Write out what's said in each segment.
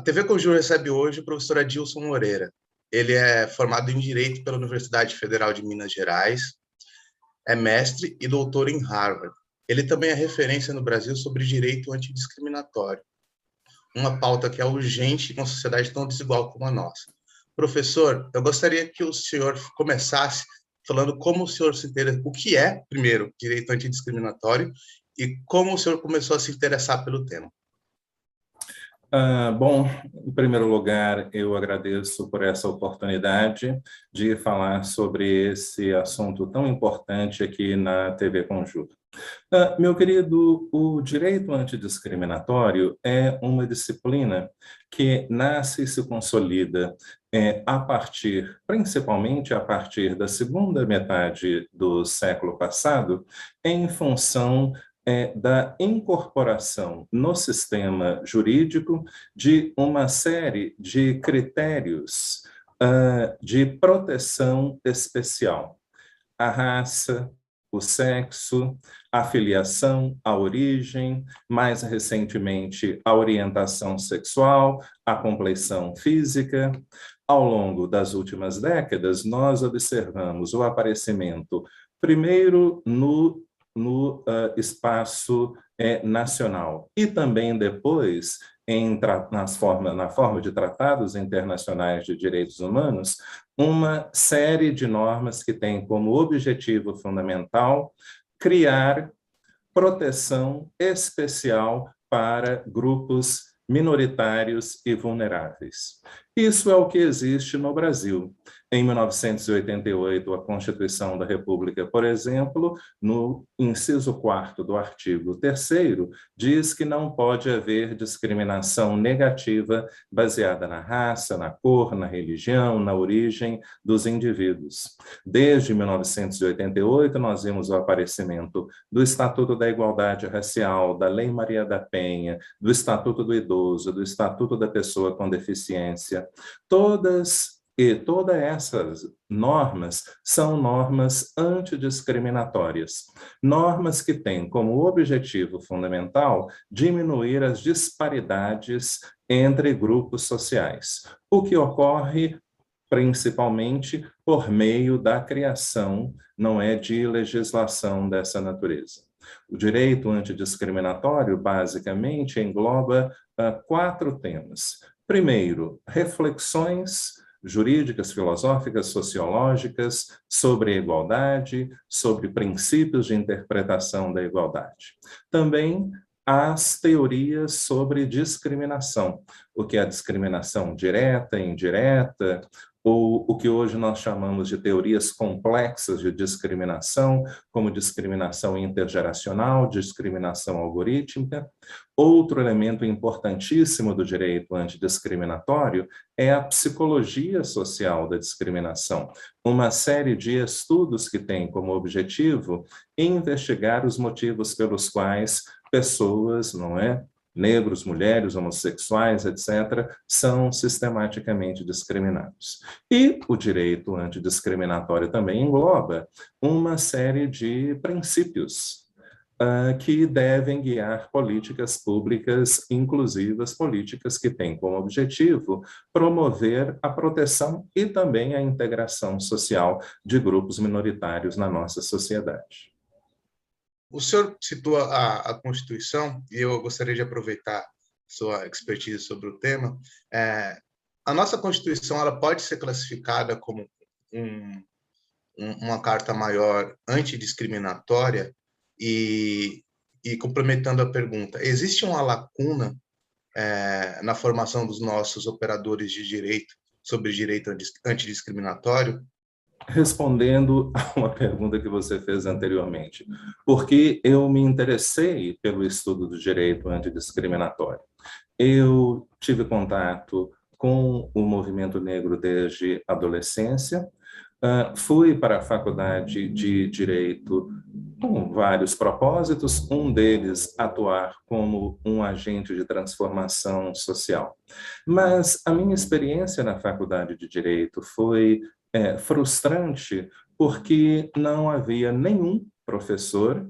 TV Conjur recebe hoje o professor Adilson Moreira. Ele é formado em Direito pela Universidade Federal de Minas Gerais, é mestre e doutor em Harvard. Ele também é referência no Brasil sobre direito antidiscriminatório, uma pauta que é urgente em uma sociedade tão desigual como a nossa. Professor, eu gostaria que o senhor começasse falando como o senhor se interessa, o que é, primeiro, direito antidiscriminatório e como o senhor começou a se interessar pelo tema. Bom, em primeiro lugar, eu agradeço por essa oportunidade de falar sobre esse assunto tão importante aqui na TV Conjur. Meu querido, o direito antidiscriminatório é uma disciplina que nasce e se consolida principalmente a partir da segunda metade do século passado, em função da incorporação no sistema jurídico de uma série de critérios de proteção especial. A raça, o sexo, a filiação, a origem, mais recentemente a orientação sexual, a compleição física. Ao longo das últimas décadas, nós observamos o aparecimento, primeiro no espaço nacional e também depois na forma de tratados internacionais de direitos humanos, uma série de normas que tem como objetivo fundamental criar proteção especial para grupos minoritários e vulneráveis. Isso é o que existe no Brasil. Em 1988, a Constituição da República, por exemplo, no inciso 4º do artigo 3º, diz que não pode haver discriminação negativa baseada na raça, na cor, na religião, na origem dos indivíduos. Desde 1988, nós vimos o aparecimento do Estatuto da Igualdade Racial, da Lei Maria da Penha, do Estatuto do Idoso, do Estatuto da Pessoa com Deficiência. Todas essas normas são normas antidiscriminatórias, normas que têm como objetivo fundamental diminuir as disparidades entre grupos sociais, o que ocorre principalmente por meio da criação, de legislação dessa natureza. O direito antidiscriminatório, basicamente, engloba 4 temas. Primeiro, reflexões jurídicas, filosóficas, sociológicas sobre a igualdade, sobre princípios de interpretação da igualdade. Também as teorias sobre discriminação, o que é a discriminação direta, indireta, ou o que hoje nós chamamos de teorias complexas de discriminação, como discriminação intergeracional, discriminação algorítmica. Outro elemento importantíssimo do direito antidiscriminatório é a psicologia social da discriminação, uma série de estudos que tem como objetivo investigar os motivos pelos quais pessoas, negros, mulheres, homossexuais, etc., são sistematicamente discriminados. E o direito antidiscriminatório também engloba uma série de princípios que devem guiar políticas públicas inclusivas, políticas que têm como objetivo promover a proteção e também a integração social de grupos minoritários na nossa sociedade. O senhor citou a Constituição, e eu gostaria de aproveitar sua expertise sobre o tema. A nossa Constituição ela pode ser classificada como uma carta maior antidiscriminatória e complementando a pergunta, existe uma lacuna na formação dos nossos operadores de direito sobre direito antidiscriminatório? Respondendo a uma pergunta que você fez anteriormente, porque eu me interessei pelo estudo do direito antidiscriminatório. Eu tive contato com o movimento negro desde a adolescência, fui para a faculdade de Direito com vários propósitos, um deles atuar como um agente de transformação social. Mas a minha experiência na faculdade de Direito foi frustrante porque não havia nenhum professor,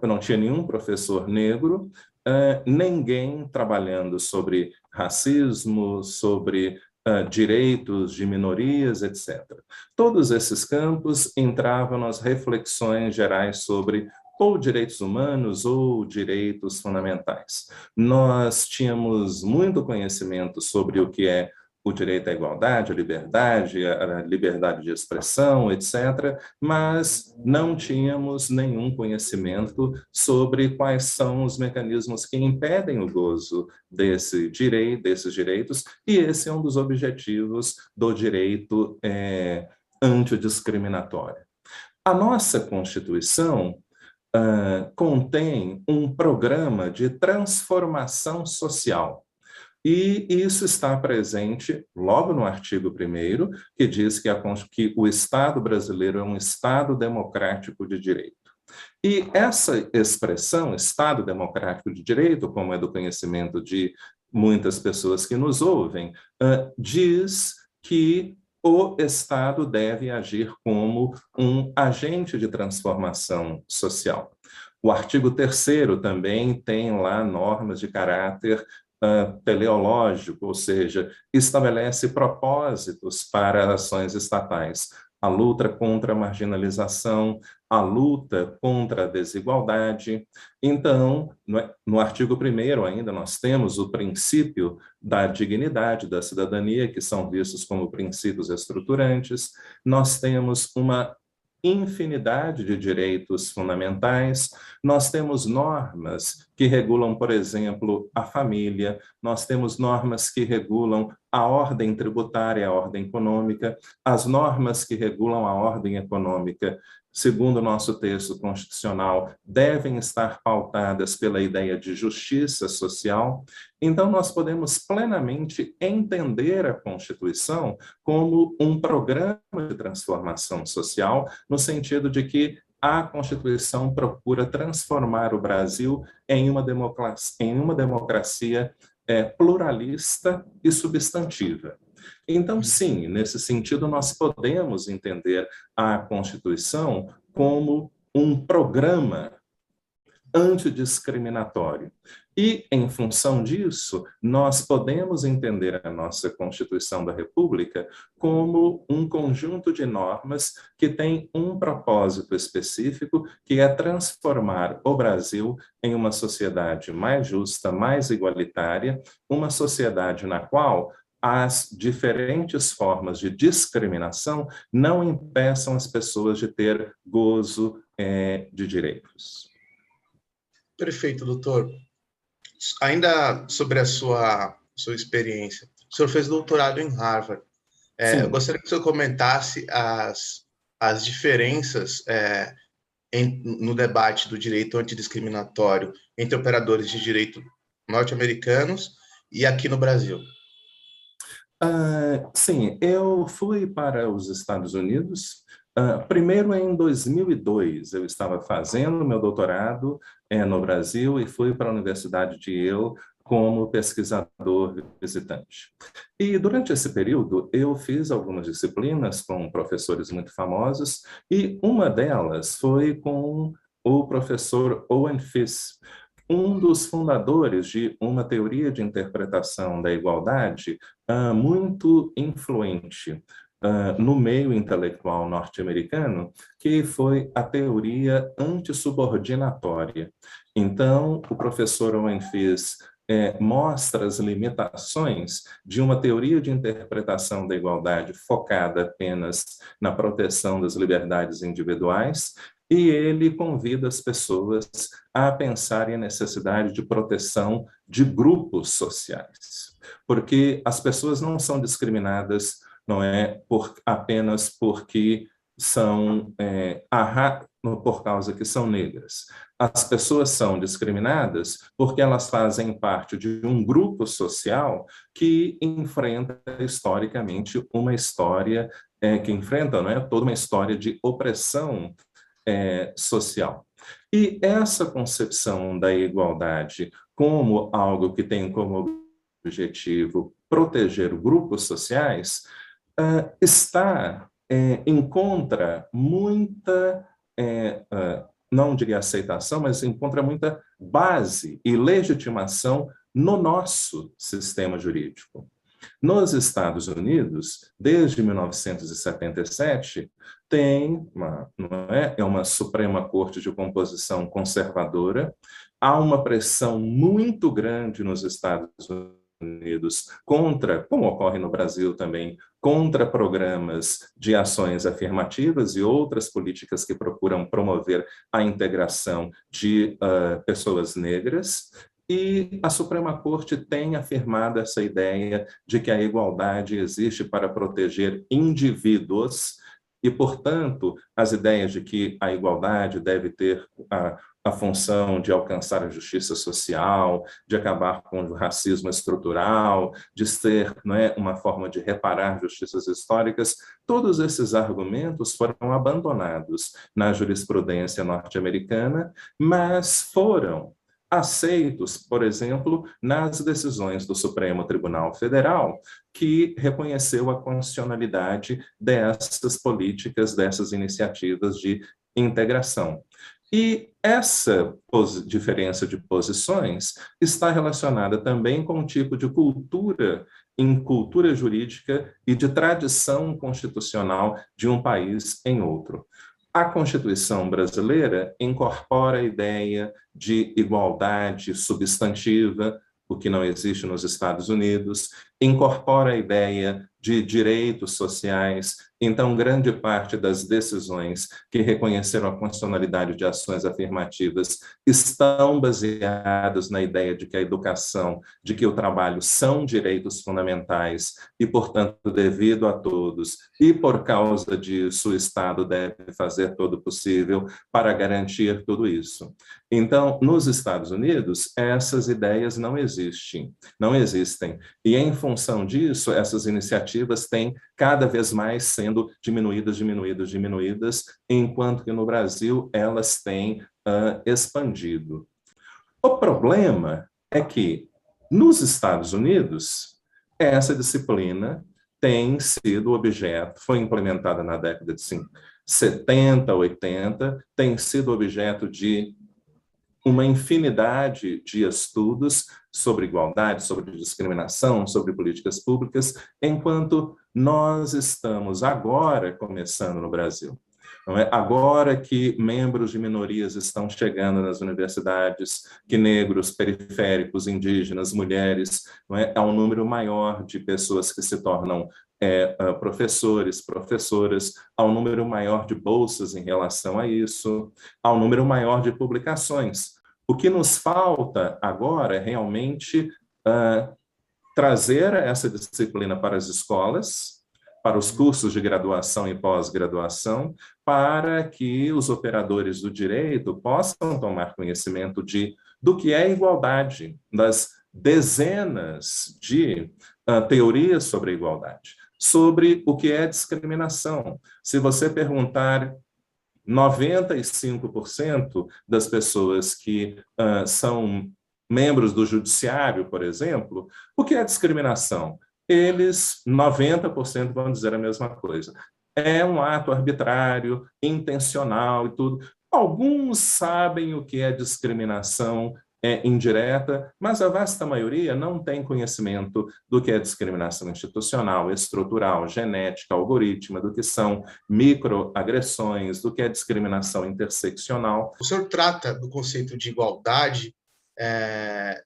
eu não tinha nenhum professor negro ninguém trabalhando sobre racismo, sobre direitos de minorias, etc. Todos esses campos entravam nas reflexões gerais sobre ou direitos humanos ou direitos fundamentais. Nós tínhamos muito conhecimento sobre o que é o direito à igualdade, a liberdade de expressão, etc., mas não tínhamos nenhum conhecimento sobre quais são os mecanismos que impedem o gozo desses direitos, e esse é um dos objetivos do direito antidiscriminatório. A nossa Constituição contém um programa de transformação social. E isso está presente logo no artigo 1º, que diz que o Estado brasileiro é um Estado democrático de direito. E essa expressão, Estado democrático de direito, como é do conhecimento de muitas pessoas que nos ouvem, diz que o Estado deve agir como um agente de transformação social. O artigo 3º também tem lá normas de caráter teleológico, ou seja, estabelece propósitos para ações estatais. A luta contra a marginalização, a luta contra a desigualdade. Então, no artigo 1º ainda, nós temos o princípio da dignidade, da cidadania, que são vistos como princípios estruturantes. Nós temos uma infinidade de direitos fundamentais. Nós temos normas que regulam, por exemplo, a família, nós temos normas que regulam a ordem tributária, a ordem econômica, as normas que regulam a ordem econômica, segundo o nosso texto constitucional, devem estar pautadas pela ideia de justiça social. Então, nós podemos plenamente entender a Constituição como um programa de transformação social, no sentido de que a Constituição procura transformar o Brasil em uma democracia pluralista e substantiva. Então, sim, nesse sentido, nós podemos entender a Constituição como um programa antidiscriminatório. E, em função disso, nós podemos entender a nossa Constituição da República como um conjunto de normas que tem um propósito específico, que é transformar o Brasil em uma sociedade mais justa, mais igualitária, uma sociedade na qual as diferentes formas de discriminação não impeçam as pessoas de ter gozo de direitos. Perfeito, doutor. Ainda sobre a sua experiência, o senhor fez doutorado em Harvard. Eu gostaria que o senhor comentasse as diferenças no debate do direito antidiscriminatório entre operadores de direito norte-americanos e aqui no Brasil. Sim, eu fui para os Estados Unidos. Primeiro, em 2002, eu estava fazendo meu doutorado no Brasil e fui para a Universidade de Yale como pesquisador visitante. E durante esse período, eu fiz algumas disciplinas com professores muito famosos, e uma delas foi com o professor Owen Fiss, um dos fundadores de uma teoria de interpretação da igualdade muito influente no meio intelectual norte-americano, que foi a teoria antissubordinatória. Então, o professor Owen Fiss mostra as limitações de uma teoria de interpretação da igualdade focada apenas na proteção das liberdades individuais, e ele convida as pessoas a pensarem a necessidade de proteção de grupos sociais, porque as pessoas não são discriminadas, não é apenas porque são por causa que são negras. As pessoas são discriminadas porque elas fazem parte de um grupo social que enfrenta historicamente uma história toda uma história de opressão social. E essa concepção da igualdade como algo que tem como objetivo proteger grupos sociais encontra muita não diria aceitação, mas encontra muita base e legitimação no nosso sistema jurídico. Nos Estados Unidos, desde 1977, tem uma Suprema Corte de composição conservadora, há uma pressão muito grande nos Estados Unidos contra, como ocorre no Brasil também, contra programas de ações afirmativas e outras políticas que procuram promover a integração de pessoas negras. E a Suprema Corte tem afirmado essa ideia de que a igualdade existe para proteger indivíduos e, portanto, as ideias de que a igualdade deve ter a função de alcançar a justiça social, de acabar com o racismo estrutural, de ser, uma forma de reparar justiças históricas, todos esses argumentos foram abandonados na jurisprudência norte-americana, mas foram aceitos, por exemplo, nas decisões do Supremo Tribunal Federal, que reconheceu a constitucionalidade dessas políticas, dessas iniciativas de integração. E essa diferença de posições está relacionada também com o tipo de cultura, em cultura jurídica e de tradição constitucional de um país em outro. A Constituição brasileira incorpora a ideia de igualdade substantiva, o que não existe nos Estados Unidos, incorpora a ideia de direitos sociais. Então, grande parte das decisões que reconheceram a constitucionalidade de ações afirmativas estão baseadas na ideia de que a educação, de que o trabalho são direitos fundamentais e, portanto, devido a todos. E, por causa disso, o Estado deve fazer todo o possível para garantir tudo isso. Então, nos Estados Unidos, essas ideias não existem. E, em função disso, essas iniciativas têm cada vez mais sendo diminuídas, enquanto que no Brasil elas têm expandido. O problema é que, nos Estados Unidos, essa disciplina tem sido objeto, foi implementada na década de 70, 80, tem sido objeto de uma infinidade de estudos sobre igualdade, sobre discriminação, sobre políticas públicas, enquanto nós estamos agora começando no Brasil. Não é? Agora que membros de minorias estão chegando nas universidades, que negros, periféricos, indígenas, mulheres, não é? Há um número maior de pessoas que se tornam professores, professoras, há um número maior de bolsas em relação a isso, há um número maior de publicações. O que nos falta agora é realmente trazer essa disciplina para as escolas, para os cursos de graduação e pós-graduação, para que os operadores do direito possam tomar conhecimento do que é igualdade, das dezenas de teorias sobre a igualdade, sobre o que é discriminação. Se você perguntar 95% das pessoas que são membros do judiciário, por exemplo, o que é discriminação? Eles, 90%, vão dizer a mesma coisa. É um ato arbitrário, intencional e tudo. Alguns sabem o que é discriminação indireta, mas a vasta maioria não tem conhecimento do que é discriminação institucional, estrutural, genética, algorítmica, do que são microagressões, do que é discriminação interseccional. O senhor trata do conceito de igualdade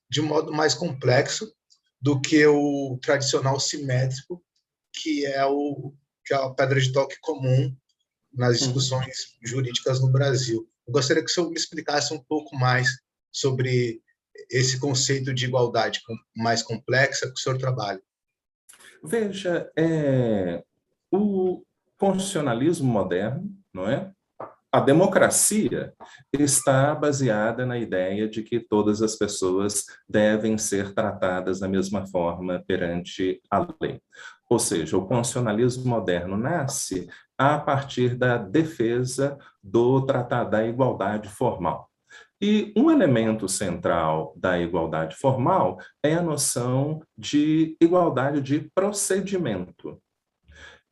de um modo mais complexo do que o tradicional simétrico, que é a pedra de toque comum nas discussões jurídicas no Brasil. Eu gostaria que o senhor me explicasse um pouco mais sobre esse conceito de igualdade mais complexa que o senhor trabalha. Veja, o constitucionalismo moderno, não é? A democracia está baseada na ideia de que todas as pessoas devem ser tratadas da mesma forma perante a lei. Ou seja, o constitucionalismo moderno nasce a partir da defesa do tratado da igualdade formal. E um elemento central da igualdade formal é a noção de igualdade de procedimento.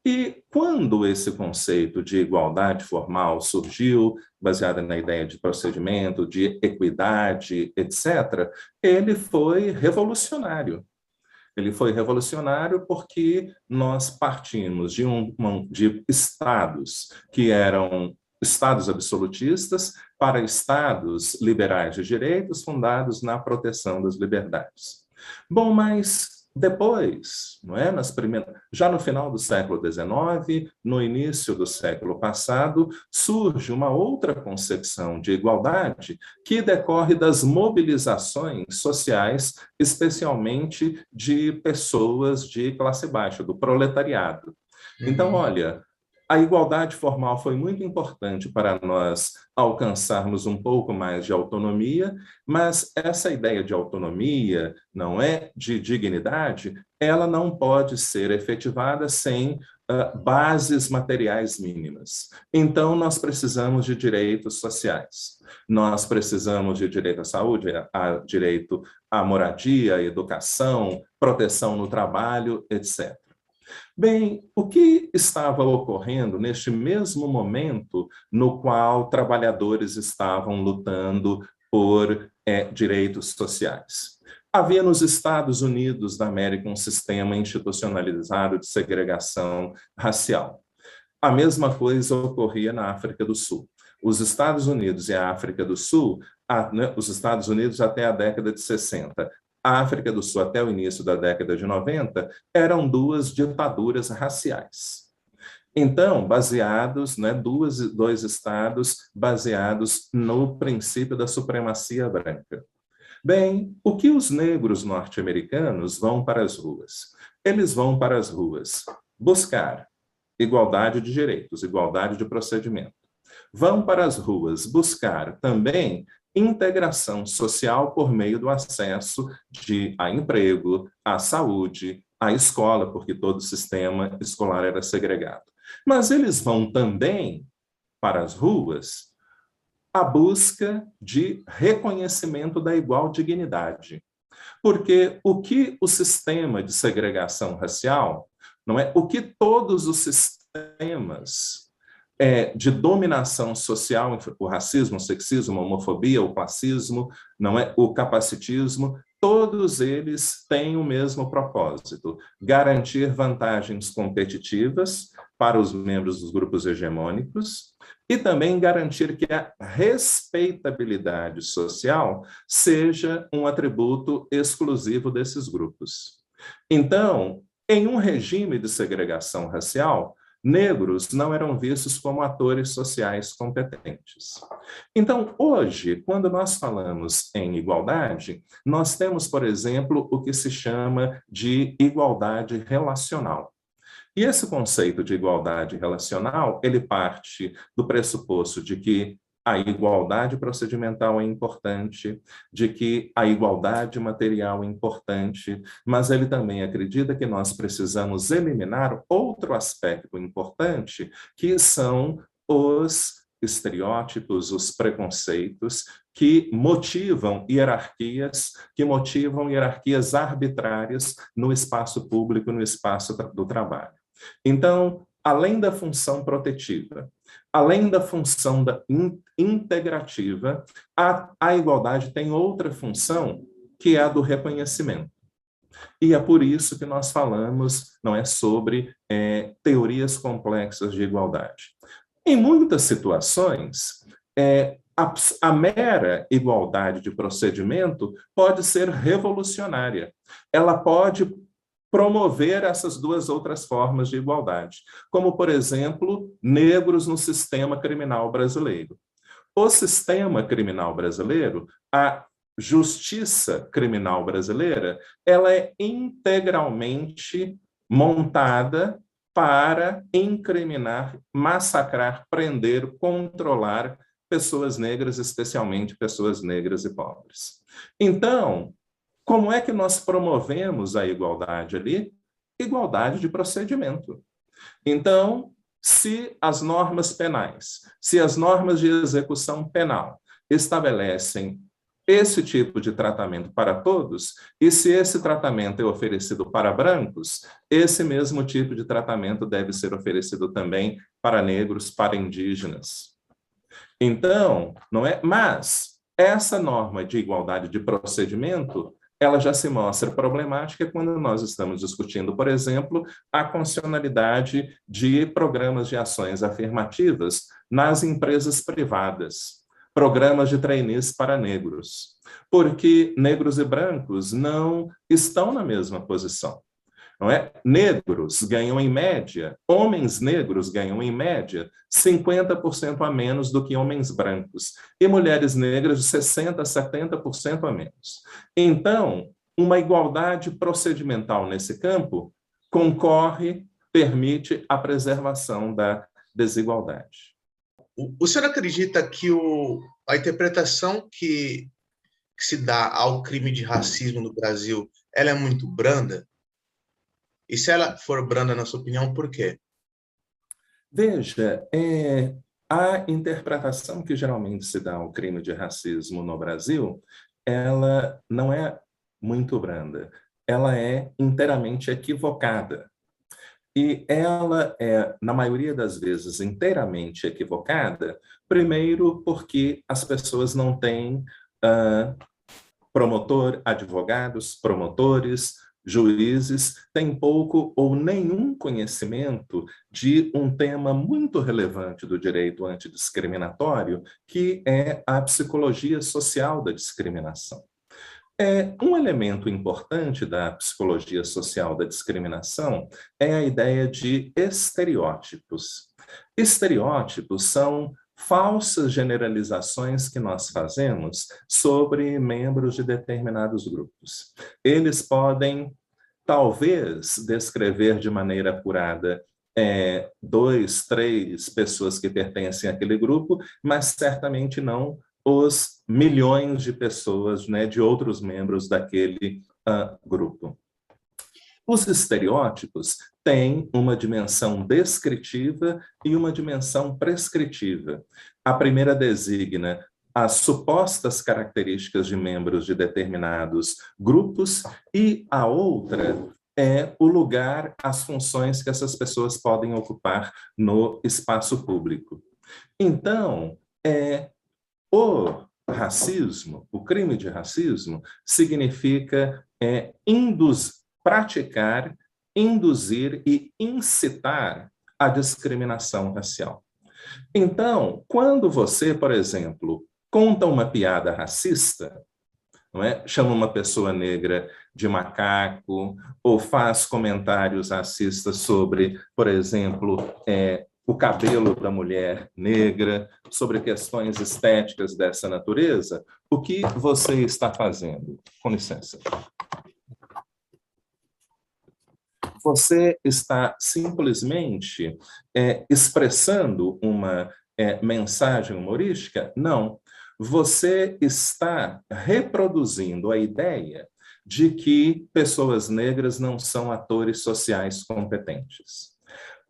E quando esse conceito de igualdade formal surgiu, baseado na ideia de procedimento, de equidade, etc., ele foi revolucionário. Ele foi revolucionário porque nós partimos de estados que eram estados absolutistas para estados liberais de direitos fundados na proteção das liberdades. Bom, mas depois, não é? Já no final do século XIX, no início do século passado, surge uma outra concepção de igualdade que decorre das mobilizações sociais, especialmente de pessoas de classe baixa, do proletariado. Então, olha, a igualdade formal foi muito importante para nós alcançarmos um pouco mais de autonomia, mas essa ideia de autonomia, não é, de dignidade, ela não pode ser efetivada sem bases materiais mínimas. Então, nós precisamos de direitos sociais. Nós precisamos de direito à saúde, direito à moradia, à educação, proteção no trabalho, etc. Bem, o que estava ocorrendo neste mesmo momento no qual trabalhadores estavam lutando por direitos sociais? Havia nos Estados Unidos da América um sistema institucionalizado de segregação racial. A mesma coisa ocorria na África do Sul. Os Estados Unidos e a África do Sul, os Estados Unidos até a década de 60, a África do Sul até o início da década de 90, eram duas ditaduras raciais. Então, baseados, dois estados baseados no princípio da supremacia branca. Bem, o que os negros norte-americanos vão para as ruas? Eles vão para as ruas buscar igualdade de direitos, igualdade de procedimento. Vão para as ruas buscar também integração social por meio do acesso a emprego, à saúde, à escola, porque todo o sistema escolar era segregado. Mas eles vão também para as ruas à busca de reconhecimento da igual dignidade. Porque o que o sistema de segregação racial, não é? O que todos os sistemas de dominação social, o racismo, o sexismo, a homofobia, o classismo, não é, o capacitismo, todos eles têm o mesmo propósito: garantir vantagens competitivas para os membros dos grupos hegemônicos e também garantir que a respeitabilidade social seja um atributo exclusivo desses grupos. Então, em um regime de segregação racial, negros não eram vistos como atores sociais competentes. Então, hoje, quando nós falamos em igualdade, nós temos, por exemplo, o que se chama de igualdade relacional. E esse conceito de igualdade relacional, ele parte do pressuposto de que a igualdade procedimental é importante, de que a igualdade material é importante, mas ele também acredita que nós precisamos eliminar outro aspecto importante, que são os estereótipos, os preconceitos que motivam hierarquias arbitrárias no espaço público, no espaço do trabalho. Então, além da função protetiva, além da função integrativa, a igualdade tem outra função, que é a do reconhecimento. E é por isso que nós falamos, não é, sobre teorias complexas de igualdade. Em muitas situações, a mera igualdade de procedimento pode ser revolucionária. Ela pode promover essas duas outras formas de igualdade, como, por exemplo, negros no sistema criminal brasileiro. O sistema criminal brasileiro, a justiça criminal brasileira, ela é integralmente montada para incriminar, massacrar, prender, controlar pessoas negras, especialmente pessoas negras e pobres. Então, como é que nós promovemos a igualdade ali? Igualdade de procedimento. Então, se as normas penais, se as normas de execução penal estabelecem esse tipo de tratamento para todos, e se esse tratamento é oferecido para brancos, esse mesmo tipo de tratamento deve ser oferecido também para negros, para indígenas. Então, não é? Mas essa norma de igualdade de procedimento, ela já se mostra problemática quando nós estamos discutindo, por exemplo, a constitucionalidade de programas de ações afirmativas nas empresas privadas, programas de trainees para negros, porque negros e brancos não estão na mesma posição. Não é? Negros ganham em média, homens negros ganham em média 50% a menos do que homens brancos, e mulheres negras 60%, 70% a menos. Então, uma igualdade procedimental nesse campo concorre, permite a preservação da desigualdade. O senhor acredita que a interpretação que se dá ao crime de racismo no Brasil, ela é muito branda? E se ela for branda, na sua opinião, por quê? Veja, a interpretação que geralmente se dá ao crime de racismo no Brasil, ela não é muito branda, ela é inteiramente equivocada. E ela é, na maioria das vezes, inteiramente equivocada, primeiro porque as pessoas não têm advogados, promotores, juízes, têm pouco ou nenhum conhecimento de um tema muito relevante do direito antidiscriminatório, que é a psicologia social da discriminação. Um elemento importante da psicologia social da discriminação é a ideia de estereótipos. Estereótipos são falsas generalizações que nós fazemos sobre membros de determinados grupos. Eles podem, talvez, descrever de maneira apurada 2, 3 pessoas que pertencem àquele grupo, mas certamente não os milhões de pessoas, né, de outros membros daquele grupo. Os estereótipos têm uma dimensão descritiva e uma dimensão prescritiva. A primeira designa as supostas características de membros de determinados grupos e a outra é o lugar, as funções que essas pessoas podem ocupar no espaço público. Então, o racismo, o crime de racismo, significa praticar, induzir e incitar a discriminação racial. Então, quando você, por exemplo, conta uma piada racista, não é? Chama uma pessoa negra de macaco, ou faz comentários racistas sobre, por exemplo, o cabelo da mulher negra, sobre questões estéticas dessa natureza, o que você está fazendo? Com licença. Você está simplesmente expressando uma mensagem humorística? Não. Você está reproduzindo a ideia de que pessoas negras não são atores sociais competentes.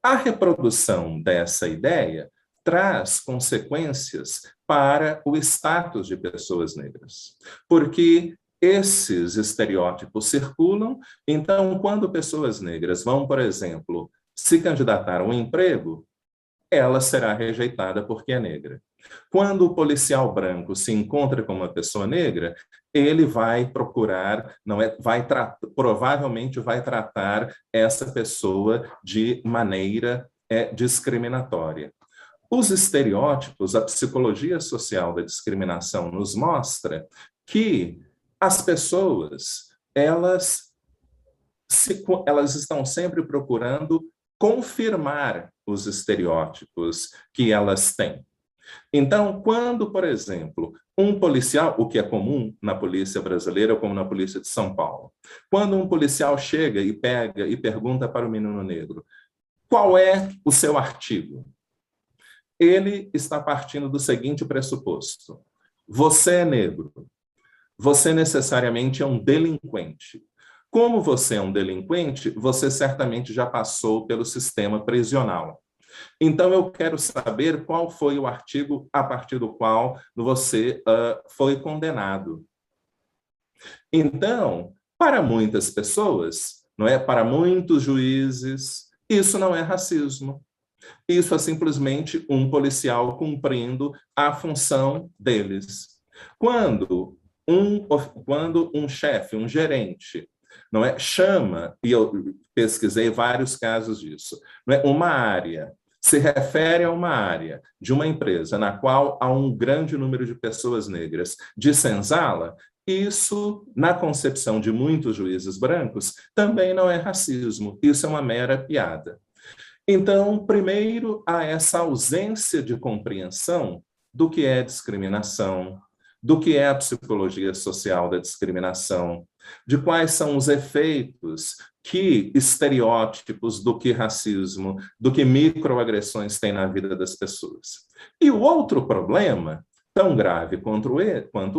A reprodução dessa ideia traz consequências para o status de pessoas negras, porque esses estereótipos circulam. Então, quando pessoas negras vão, por exemplo, se candidatar a um emprego, ela será rejeitada porque é negra. Quando o policial branco se encontra com uma pessoa negra, ele vai procurar, provavelmente vai tratar essa pessoa de maneira discriminatória. Os estereótipos, a psicologia social da discriminação nos mostra que as pessoas, elas estão sempre procurando confirmar os estereótipos que elas têm. Então, quando, por exemplo, um policial, o que é comum na polícia brasileira, como na polícia de São Paulo, quando um policial chega e pega e pergunta para o menino negro, qual é o seu artigo? Ele está partindo do seguinte pressuposto: você é negro, você necessariamente é um delinquente. Como você é um delinquente, você certamente já passou pelo sistema prisional. Então, eu quero saber qual foi o artigo a partir do qual você foi condenado. Então, para muitas pessoas, não é? Para muitos juízes, isso não é racismo. Isso é simplesmente um policial cumprindo a função deles. Quando um chefe, um gerente, não é, chama, e eu pesquisei vários casos disso, não é, uma área, se refere a uma área de uma empresa na qual há um grande número de pessoas negras de senzala, isso, na concepção de muitos juízes brancos, também não é racismo, isso é uma mera piada. Então, primeiro, há essa ausência de compreensão do que é discriminação, do que é a psicologia social da discriminação, de quais são os efeitos que estereótipos do que racismo, do que microagressões têm na vida das pessoas. E o outro problema, tão grave quanto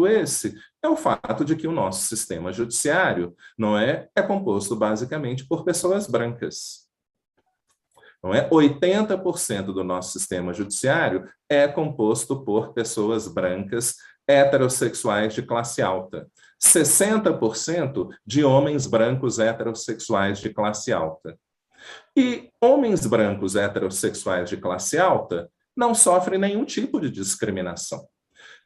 esse, é o fato de que o nosso sistema judiciário é composto basicamente por pessoas brancas. Não é? 80% do nosso sistema judiciário é composto por pessoas brancas heterossexuais de classe alta. 60% de homens brancos heterossexuais de classe alta. E homens brancos heterossexuais de classe alta não sofrem nenhum tipo de discriminação.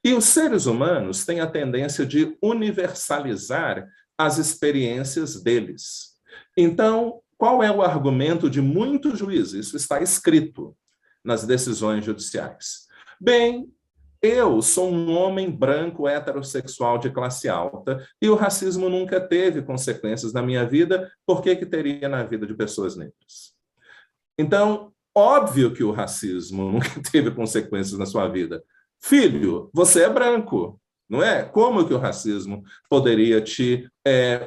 E os seres humanos têm a tendência de universalizar as experiências deles. Então, qual é o argumento de muitos juízes? Isso está escrito nas decisões judiciais. Bem, eu sou um homem branco heterossexual de classe alta e o racismo nunca teve consequências na minha vida, por que teria na vida de pessoas negras? Então, óbvio que o racismo nunca teve consequências na sua vida. Filho, você é branco, não é? Como que o racismo poderia te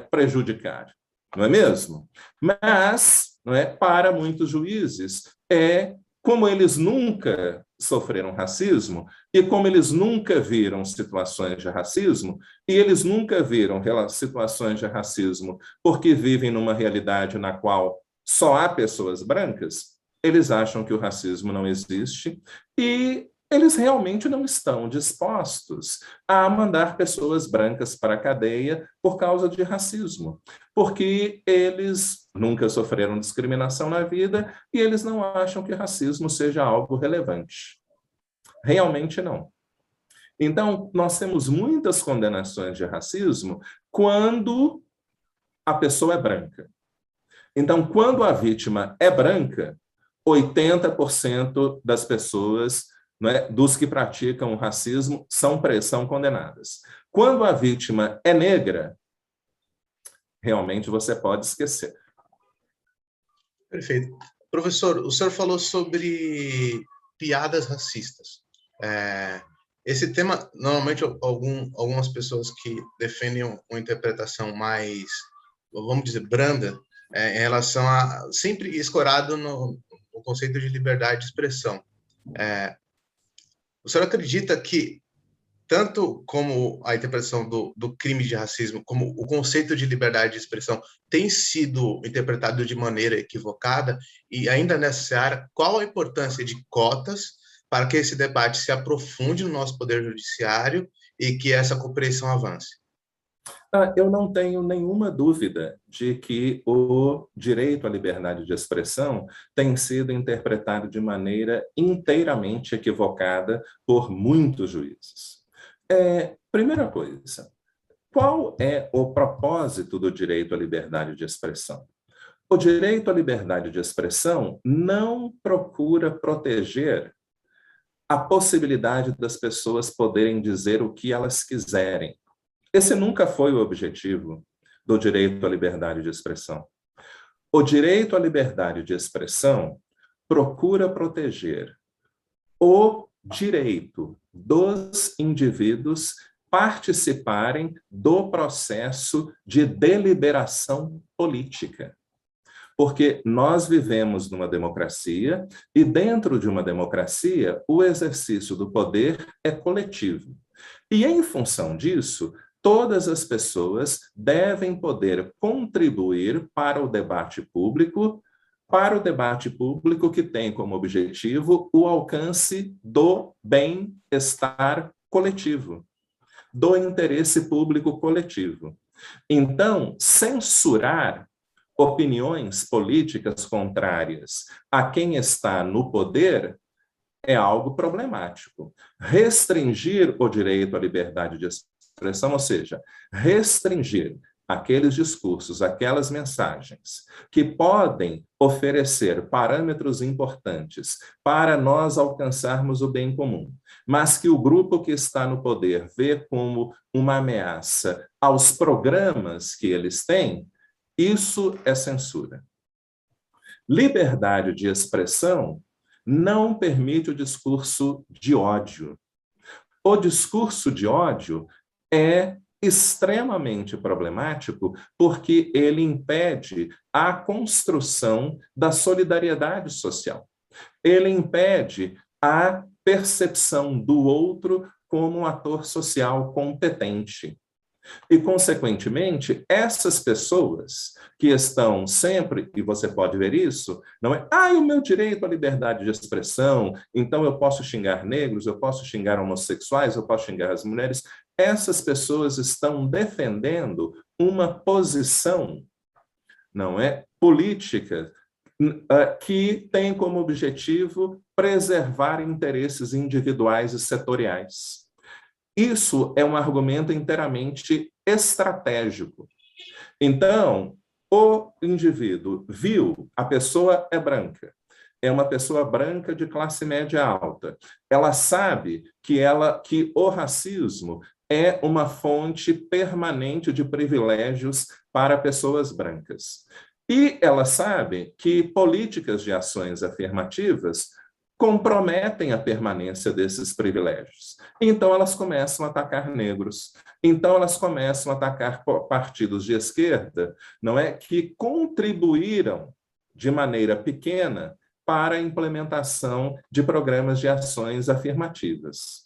prejudicar? Não é mesmo? Mas, para muitos juízes, como eles nunca sofreram racismo e como eles nunca viram situações de racismo, e eles nunca viram situações de racismo porque vivem numa realidade na qual só há pessoas brancas, eles acham que o racismo não existe e eles realmente não estão dispostos a mandar pessoas brancas para a cadeia por causa de racismo, porque eles nunca sofreram discriminação na vida e eles não acham que racismo seja algo relevante. Realmente não. Então, nós temos muitas condenações de racismo quando a pessoa é branca. Então, quando a vítima é branca, 80% das pessoas dos que praticam o racismo são condenadas. Quando a vítima é negra, realmente você pode esquecer. Perfeito. Professor, o senhor falou sobre piadas racistas. Esse tema, normalmente, algumas pessoas que defendem uma interpretação mais, vamos dizer, branda, em relação a sempre escorado no conceito de liberdade de expressão. O senhor acredita que, tanto como a interpretação do crime de racismo, como o conceito de liberdade de expressão tem sido interpretado de maneira equivocada? E ainda nessa seara, qual a importância de cotas para que esse debate se aprofunde no nosso poder judiciário e que essa compreensão avance? Eu não tenho nenhuma dúvida de que o direito à liberdade de expressão tem sido interpretado de maneira inteiramente equivocada por muitos juízes. Primeira coisa, qual é o propósito do direito à liberdade de expressão? O direito à liberdade de expressão não procura proteger a possibilidade das pessoas poderem dizer o que elas quiserem. Esse nunca foi o objetivo do direito à liberdade de expressão. O direito à liberdade de expressão procura proteger o direito dos indivíduos participarem do processo de deliberação política. Porque nós vivemos numa democracia e, dentro de uma democracia, o exercício do poder é coletivo. E, em função disso, todas as pessoas devem poder contribuir para o debate público para o debate público que tem como objetivo o alcance do bem-estar coletivo, do interesse público coletivo. Então, censurar opiniões políticas contrárias a quem está no poder é algo problemático. Restringir o direito à liberdade de expressão, ou seja, restringir aqueles discursos, aquelas mensagens que podem oferecer parâmetros importantes para nós alcançarmos o bem comum, mas que o grupo que está no poder vê como uma ameaça aos programas que eles têm, isso é censura. Liberdade de expressão não permite o discurso de ódio. O discurso de ódio é extremamente problemático porque ele impede a construção da solidariedade social. Ele impede a percepção do outro como um ator social competente. E, consequentemente, essas pessoas que estão sempre, e você pode ver isso, não é, o meu direito à liberdade de expressão, então eu posso xingar negros, eu posso xingar homossexuais, eu posso xingar as mulheres. Essas pessoas estão defendendo uma posição, não é, política, que tem como objetivo preservar interesses individuais e setoriais. Isso é um argumento inteiramente estratégico. Então, o indivíduo viu, a pessoa é branca, é uma pessoa branca de classe média alta. Ela sabe que o racismo é uma fonte permanente de privilégios para pessoas brancas. E ela sabe que políticas de ações afirmativas comprometem a permanência desses privilégios. Então, elas começam a atacar negros. Então, elas começam a atacar partidos de esquerda, não é, que contribuíram de maneira pequena para a implementação de programas de ações afirmativas.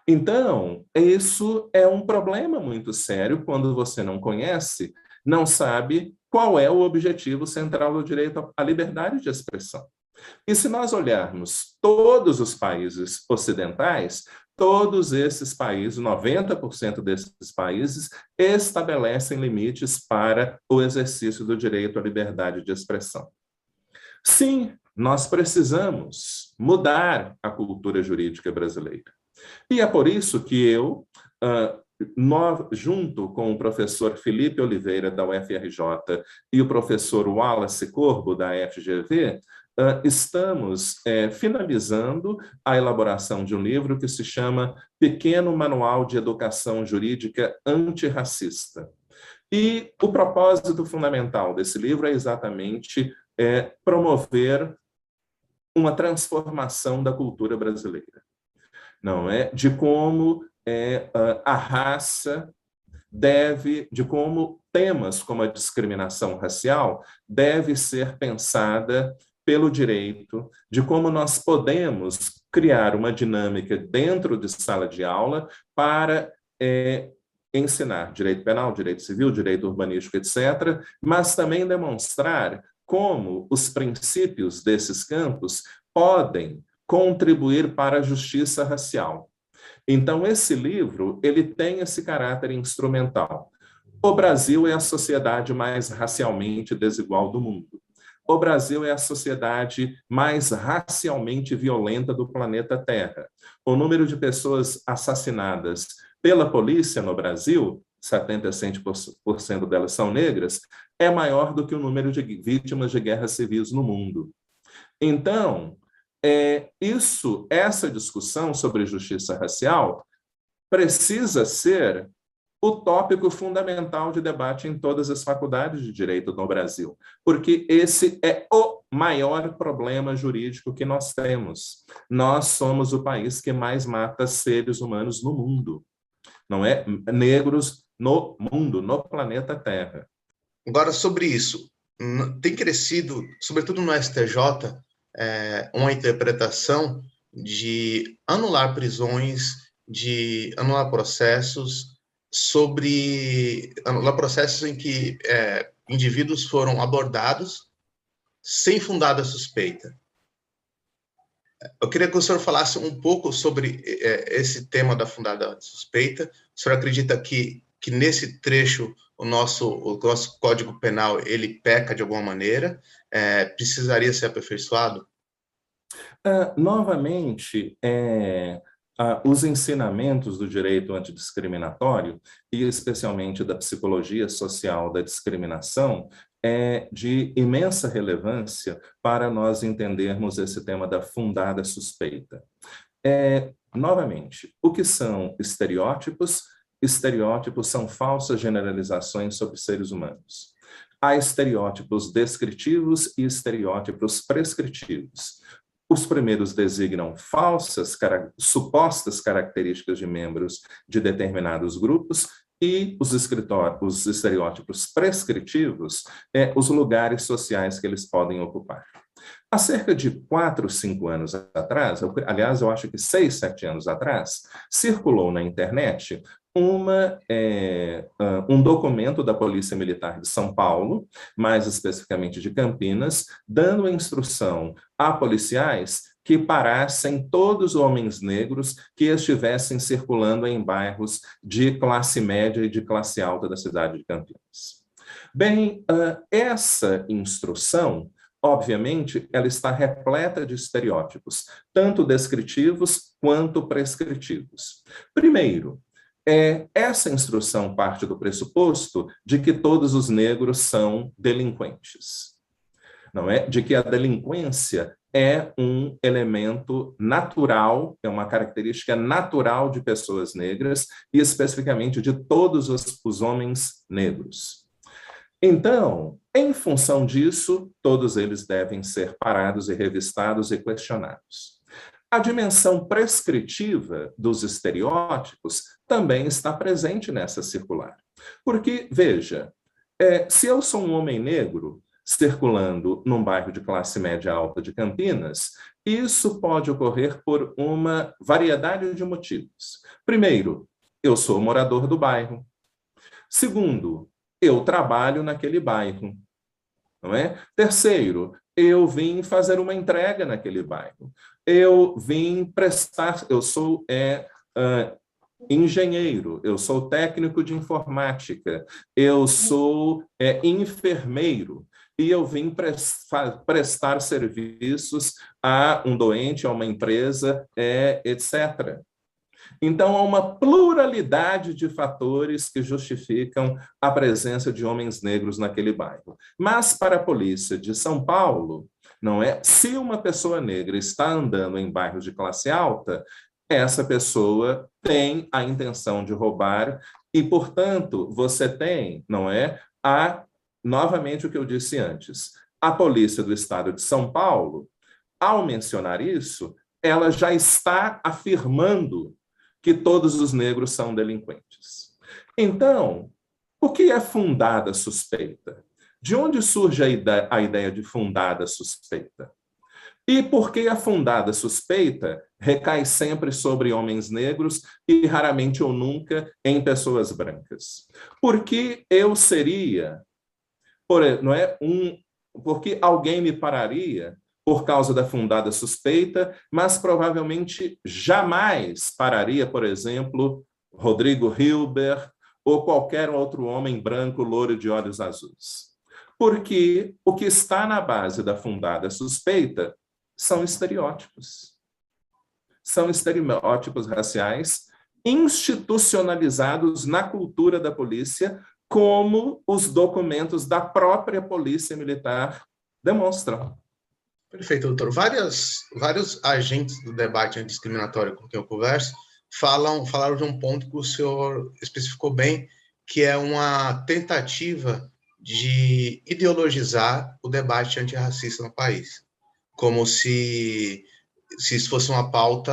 Então, isso é um problema muito sério quando você não conhece, não sabe qual é o objetivo central do direito à liberdade de expressão. E se nós olharmos todos os países ocidentais, todos esses países, 90% desses países, estabelecem limites para o exercício do direito à liberdade de expressão. Sim, nós precisamos mudar a cultura jurídica brasileira. E é por isso que eu, junto com o professor Felipe Oliveira, da UFRJ, e o professor Wallace Corbo, da FGV, estamos finalizando a elaboração de um livro que se chama Pequeno Manual de Educação Jurídica Antirracista. E o propósito fundamental desse livro é exatamente promover uma transformação da cultura brasileira. Não é? De como a raça de como temas como a discriminação racial deve ser pensada pelo direito, de como nós podemos criar uma dinâmica dentro de sala de aula para ensinar direito penal, direito civil, direito urbanístico, etc., mas também demonstrar como os princípios desses campos podem contribuir para a justiça racial. Então, esse livro, ele tem esse caráter instrumental. O Brasil é a sociedade mais racialmente desigual do mundo. O Brasil é a sociedade mais racialmente violenta do planeta Terra. O número de pessoas assassinadas pela polícia no Brasil, 77% delas são negras, é maior do que o número de vítimas de guerras civis no mundo. Então, essa discussão sobre justiça racial precisa ser o tópico fundamental de debate em todas as faculdades de direito no Brasil, porque esse é o maior problema jurídico que nós temos. Nós somos o país que mais mata seres humanos no mundo, não é? Negros no mundo, no planeta Terra. Agora, sobre isso, tem crescido, sobretudo no STJ, uma interpretação de anular prisões, de anular processos em que indivíduos foram abordados sem fundada suspeita. Eu queria que o senhor falasse um pouco sobre esse tema da fundada suspeita. O senhor acredita que nesse trecho o nosso Código Penal ele peca de alguma maneira? Precisaria ser aperfeiçoado? Novamente, os ensinamentos do direito antidiscriminatório, e especialmente da psicologia social da discriminação, é de imensa relevância para nós entendermos esse tema da fundada suspeita. Novamente, o que são estereótipos? Estereótipos são falsas generalizações sobre seres humanos. Há estereótipos descritivos e estereótipos prescritivos. Os primeiros designam supostas características de membros de determinados grupos e os estereótipos prescritivos, os lugares sociais que eles podem ocupar. Há cerca de 4, 5 anos atrás, aliás, eu acho que 6, 7 anos atrás, circulou na internet um documento da Polícia Militar de São Paulo, mais especificamente de Campinas, dando a instrução a policiais que parassem todos os homens negros que estivessem circulando em bairros de classe média e de classe alta da cidade de Campinas. Bem, essa instrução, obviamente, ela está repleta de estereótipos, tanto descritivos quanto prescritivos. Primeiro, essa instrução parte do pressuposto de que todos os negros são delinquentes, não é? De que a delinquência é um elemento natural, é uma característica natural de pessoas negras e especificamente de todos os homens negros. Então, em função disso, todos eles devem ser parados e revistados e questionados. A dimensão prescritiva dos estereótipos também está presente nessa circular. Porque, veja, se eu sou um homem negro circulando num bairro de classe média alta de Campinas, isso pode ocorrer por uma variedade de motivos. Primeiro, eu sou morador do bairro. Segundo, eu trabalho naquele bairro, não é? Terceiro, eu vim fazer uma entrega naquele bairro. Eu vim prestar, eu sou engenheiro, eu sou técnico de informática, eu sou enfermeiro, e eu vim prestar serviços a um doente, a uma empresa, etc. Então, há uma pluralidade de fatores que justificam a presença de homens negros naquele bairro. Mas, para a polícia de São Paulo, não é? Se uma pessoa negra está andando em bairros de classe alta, essa pessoa tem a intenção de roubar e, portanto, você tem, não é? Novamente o que eu disse antes, a polícia do estado de São Paulo, ao mencionar isso, ela já está afirmando que todos os negros são delinquentes. Então, o que é fundada suspeita? De onde surge a ideia de fundada suspeita? E por que a fundada suspeita recai sempre sobre homens negros e raramente ou nunca em pessoas brancas? Porque eu seria, porque alguém me pararia por causa da fundada suspeita, mas provavelmente jamais pararia, por exemplo, Rodrigo Hilbert ou qualquer outro homem branco loiro de olhos azuis. Porque o que está na base da fundada suspeita são estereótipos. São estereótipos raciais institucionalizados na cultura da polícia, como os documentos da própria Polícia Militar demonstram. Perfeito, doutor. Vários agentes do debate antidiscriminatório com quem eu converso falaram de um ponto que o senhor especificou bem, que é uma tentativa de ideologizar o debate antirracista no país, como se isso fosse uma pauta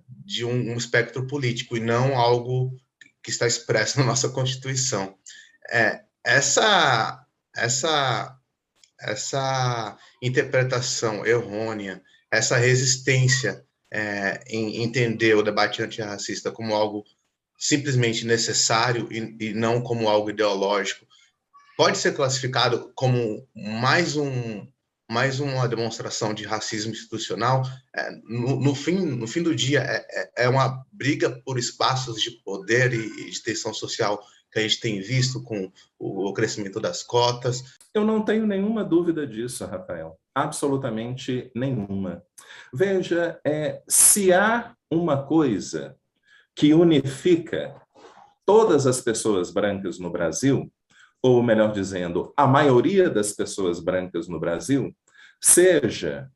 de um espectro político e não algo que está expresso na nossa Constituição. Essa interpretação errônea, essa resistência em entender o debate antirracista como algo simplesmente necessário e não como algo ideológico, pode ser classificado como mais mais uma demonstração de racismo institucional. No fim do dia, é uma briga por espaços de poder e de tensão social que a gente tem visto com o crescimento das cotas. Eu não tenho nenhuma dúvida disso, Rafael. Absolutamente nenhuma. Veja, se há uma coisa que unifica todas as pessoas brancas no Brasil, ou melhor dizendo, a maioria das pessoas brancas no Brasil, seja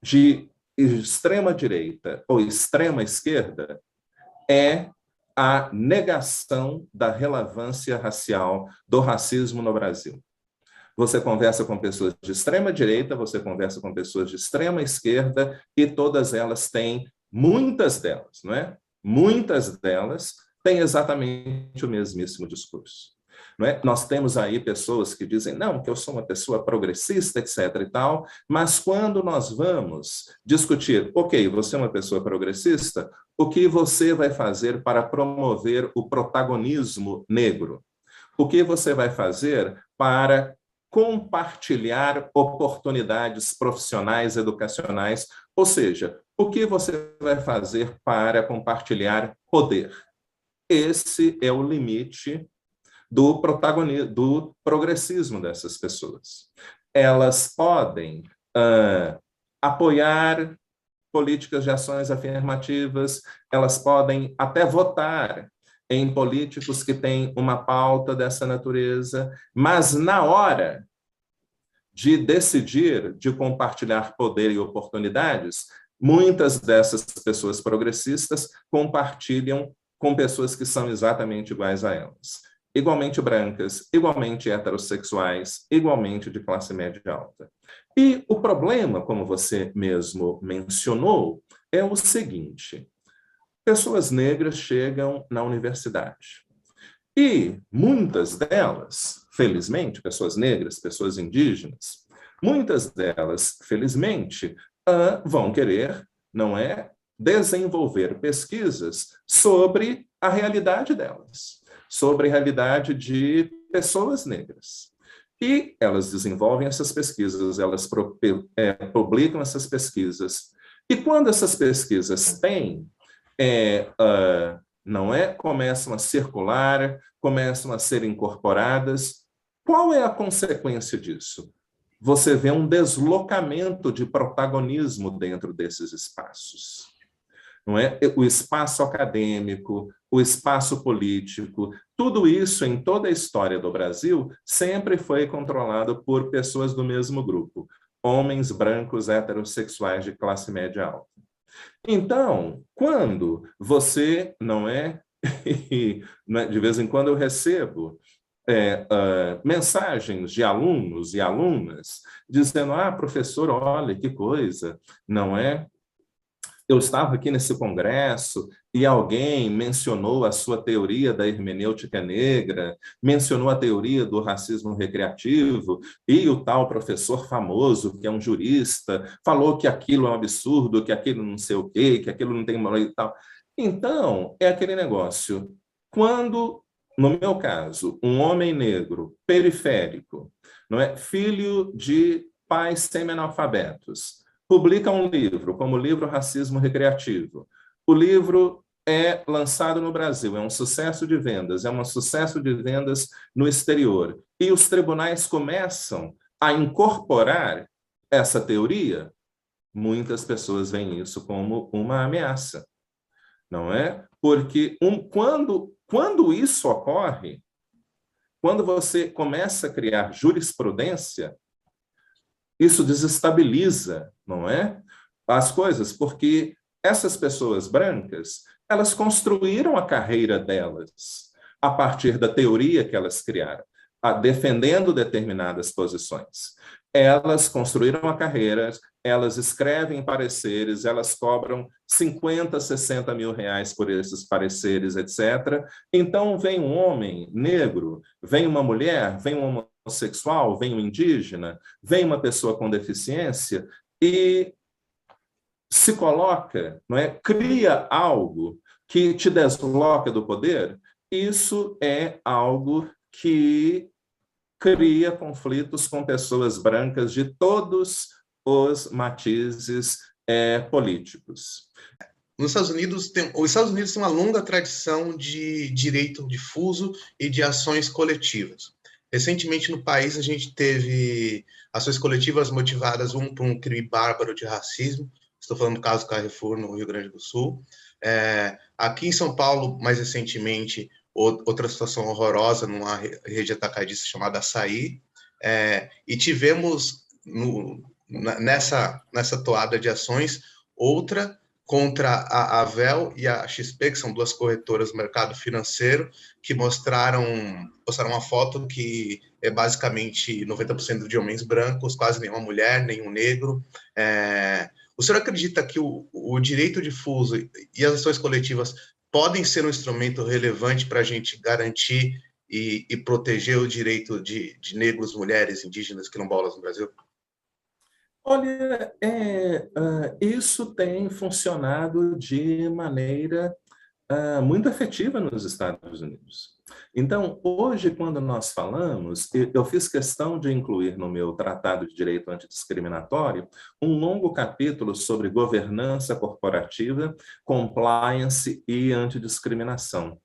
de extrema-direita ou extrema-esquerda, é a negação da relevância racial do racismo no Brasil. Você conversa com pessoas de extrema-direita, você conversa com pessoas de extrema-esquerda, e todas elas têm, muitas delas, não é? Muitas delas têm exatamente o mesmíssimo discurso. Não é? Nós temos aí pessoas que dizem, não, que eu sou uma pessoa progressista, etc. e tal, mas quando nós vamos discutir, ok, você é uma pessoa progressista, o que você vai fazer para promover o protagonismo negro? O que você vai fazer para compartilhar oportunidades profissionais, educacionais? Ou seja, o que você vai fazer para compartilhar poder? Esse é o limite do protagonismo, do progressismo dessas pessoas. Elas podem apoiar políticas de ações afirmativas, elas podem até votar em políticos que têm uma pauta dessa natureza, mas na hora de decidir, de compartilhar poder e oportunidades, muitas dessas pessoas progressistas compartilham com pessoas que são exatamente iguais a elas. Igualmente brancas, igualmente heterossexuais, igualmente de classe média alta. E o problema, como você mesmo mencionou, é o seguinte: pessoas negras chegam na universidade e muitas delas, felizmente, pessoas negras, pessoas indígenas, muitas delas, felizmente, vão querer, não é, desenvolver pesquisas sobre a realidade delas, sobre a realidade de pessoas negras. E elas desenvolvem essas pesquisas, elas publicam essas pesquisas. E quando essas pesquisas têm, começam a circular, começam a ser incorporadas, qual é a consequência disso? Você vê um deslocamento de protagonismo dentro desses espaços. Não é? O espaço acadêmico, o espaço político, tudo isso em toda a história do Brasil sempre foi controlado por pessoas do mesmo grupo, homens brancos heterossexuais de classe média alta. Então, quando você, de vez em quando eu recebo mensagens de alunos e alunas dizendo, professor, olha que coisa, não é? Eu estava aqui nesse congresso e alguém mencionou a sua teoria da hermenêutica negra, mencionou a teoria do racismo recreativo, e o tal professor famoso, que é um jurista, falou que aquilo é um absurdo, que aquilo não sei o quê, que aquilo não tem moral e tal. Então, é aquele negócio. Quando, no meu caso, um homem negro periférico, não é, filho de pais semi-analfabetos, publica um livro, como o livro Racismo Recreativo. O livro é lançado no Brasil, é um sucesso de vendas, é um sucesso de vendas no exterior. E os tribunais começam a incorporar essa teoria. Muitas pessoas veem isso como uma ameaça, não é? Porque quando isso ocorre, quando você começa a criar jurisprudência, isso desestabiliza, não é? As coisas, porque essas pessoas brancas, elas construíram a carreira delas a partir da teoria que elas criaram, defendendo determinadas posições. Elas construíram a carreira, elas escrevem pareceres, elas cobram 50, 60 mil reais por esses pareceres, etc. Então, vem um homem negro, vem uma mulher, vem um homossexual, vem um indígena, vem uma pessoa com deficiência e se coloca, não é? Cria algo que te desloca do poder. Isso é algo que cria conflitos com pessoas brancas de todos os matizes políticos. Os Estados Unidos têm uma longa tradição de direito difuso e de ações coletivas. Recentemente, no país, a gente teve ações coletivas motivadas por um crime bárbaro de racismo. Estou falando do caso Carrefour, no Rio Grande do Sul. Aqui em São Paulo, mais recentemente, outra situação horrorosa numa rede atacadista chamada Açaí. E tivemos, nessa toada de ações, outra contra a Avel e a XP, que são duas corretoras do mercado financeiro, que postaram uma foto que é basicamente 90% de homens brancos, quase nenhuma mulher, nenhum negro. O senhor acredita que o direito difuso e as ações coletivas podem ser um instrumento relevante para a gente garantir e proteger o direito de negros, mulheres, indígenas, quilombolas no Brasil? Olha, isso tem funcionado de maneira muito efetiva nos Estados Unidos. Então, hoje, quando nós falamos, eu fiz questão de incluir no meu Tratado de Direito Antidiscriminatório um longo capítulo sobre governança corporativa, compliance e antidiscriminação.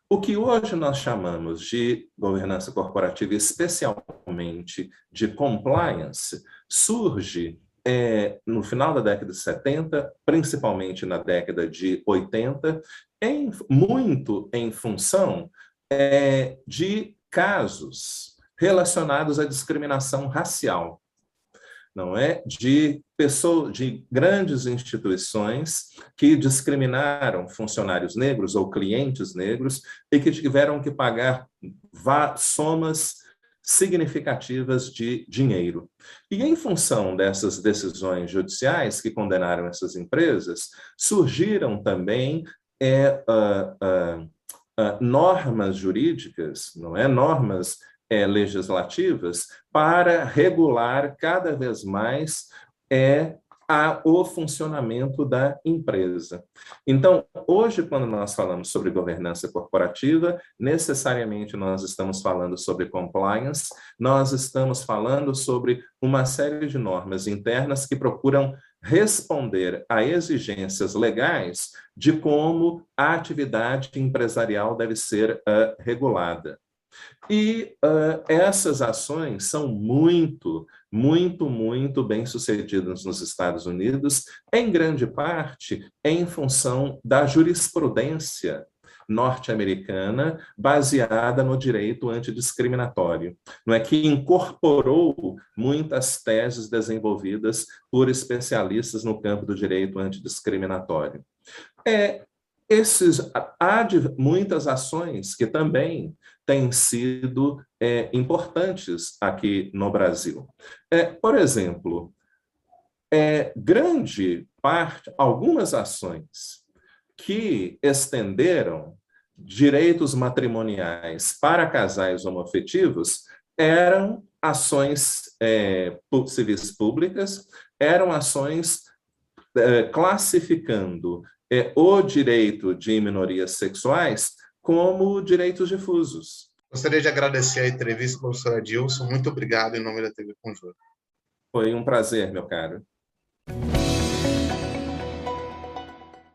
O que hoje nós chamamos de governança corporativa, especialmente de compliance, surge no final da década de 70, principalmente na década de 80, muito em função de casos relacionados à discriminação racial. Não é? De grandes instituições que discriminaram funcionários negros ou clientes negros e que tiveram que pagar somas significativas de dinheiro. E em função dessas decisões judiciais que condenaram essas empresas, surgiram também normas jurídicas, não é? Normas legislativas para regular cada vez mais o funcionamento da empresa. Então, hoje, quando nós falamos sobre governança corporativa, necessariamente nós estamos falando sobre compliance, nós estamos falando sobre uma série de normas internas que procuram responder a exigências legais de como a atividade empresarial deve ser regulada. E essas ações são muito bem-sucedidas nos Estados Unidos, em grande parte em função da jurisprudência norte-americana baseada no direito antidiscriminatório, não é, que incorporou muitas teses desenvolvidas por especialistas no campo do direito antidiscriminatório. Há muitas ações que também têm sido importantes aqui no Brasil. Por exemplo, algumas ações que estenderam direitos matrimoniais para casais homoafetivos eram ações civis públicas, eram ações classificando o direito de minorias sexuais como direitos difusos. Gostaria de agradecer a entrevista, professor Adilson. Muito obrigado em nome da TV Conjuro. Foi um prazer, meu caro.